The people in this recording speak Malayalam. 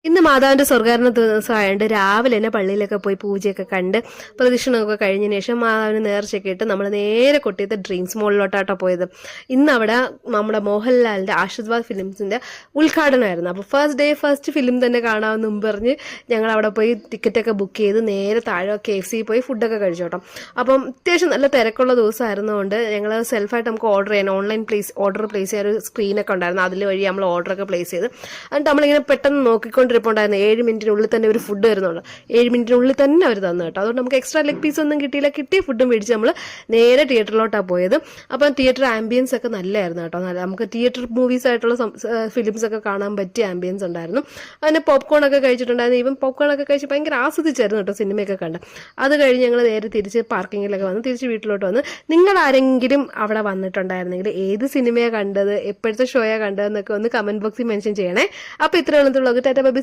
ഇന്ന് മാതാവിന്റെ സ്വർഗ്ഗാരോഹണ ദിവസമായതുകൊണ്ട് രാവിലെ തന്നെ പള്ളിയിലൊക്കെ പോയി പൂജയൊക്കെ കണ്ട് പ്രദക്ഷിണമൊക്കെ കഴിഞ്ഞതിന് ശേഷം മാതാവിന് നേർച്ചയൊക്കെ ഇട്ട് നമ്മൾ നേരെ കൊട്ടിയത്ത് ഡ്രീംസ് മോളിലോട്ടാട്ടോ പോയത്. ഇന്ന് അവിടെ നമ്മുടെ മോഹൻലാലിന്റെ ആശീർവാദ് ഫിലിംസിന്റെ ഉദ്ഘാടനമായിരുന്നു. അപ്പോൾ ഫസ്റ്റ് ഡേ ഫസ്റ്റ് ഫിലിം തന്നെ കാണാമെന്നും പറഞ്ഞ് ഞങ്ങൾ അവിടെ പോയി ടിക്കറ്റൊക്കെ ബുക്ക് ചെയ്ത് നേരെ താഴെ KFC പോയി ഫുഡൊക്കെ കഴിച്ചു കേട്ടോ. അപ്പം അത്യാവശ്യം നല്ല തിരക്കുള്ള ദിവസമായിരുന്നതുകൊണ്ട് ഞങ്ങൾ സെൽഫായിട്ട് നമുക്ക് ഓർഡർ ചെയ്യാൻ ഓൺലൈൻ ഓർഡർ പ്ലേസ് ചെയ്യാൻ ഒരു സ്ക്രീനൊക്കെ ഉണ്ടായിരുന്നു. അതിൽ വഴി നമ്മൾ ഓർഡറൊക്കെ പ്ലേസ് ചെയ്ത് എന്നിട്ട് നമ്മളിങ്ങനെ പെട്ടെന്ന് നോക്കിക്കൊണ്ടിരിപ്പുണ്ടായിരുന്നു. 7 മിനിറ്റിനുള്ളിൽ തന്നെ ഒരു ഫുഡ് വരുന്നുള്ളൂ. 7 മിനിറ്റിനുള്ളിൽ തന്നെ അവർ തന്നു കേട്ടോ. അതുകൊണ്ട് നമുക്ക് എക്സ്ട്രാ ലെഗ് പീസ് ഒന്നും കിട്ടിയില്ല. കിട്ടിയ ഫുഡും മേടിച്ച് നമ്മൾ നേരെ തിയേറ്ററിലോട്ടാണ് പോയത്. അപ്പം തിയേറ്റർ ആംബിയൻസ് ഒക്കെ നല്ലതായിരുന്നു കേട്ടോ. നമുക്ക് തിയേറ്റർ മൂവീസ് ആയിട്ടുള്ള ഫിലിംസ് ഒക്കെ കാണാൻ പറ്റിയ ആംബിയൻസ് ഉണ്ടായിരുന്നു. അതിന് പോപ്കോൺ ഒക്കെ കഴിച്ചിട്ടുണ്ടായിരുന്നു. ഈവൻ പോപ്കോൺ ഒക്കെ കഴിച്ച് ഭയങ്കര ആസ്വദിച്ചായിരുന്നു കേട്ടോ സിനിമയൊക്കെ കണ്ട്. അത് കഴിഞ്ഞ് ഞങ്ങൾ നേരെ തിരിച്ച് പാർക്കിങ്ങിലൊക്കെ വന്ന് തിരിച്ച് വീട്ടിലോട്ട് വന്ന്. നിങ്ങൾ ആരെങ്കിലും അവിടെ വന്നിട്ടുണ്ടായിരുന്നെങ്കിൽ ഏത് സിനിമയാണ് കണ്ടത്, എപ്പോഴത്തെ ഷോയാണ് കണ്ടതെന്നൊക്കെ ഒന്ന് കമന്റ് ബോക്സിൽ മെൻഷൻ ചെയ്യണേ. അപ്പോൾ ഇത്രയുള്ള ടാറ്റ ബൈ.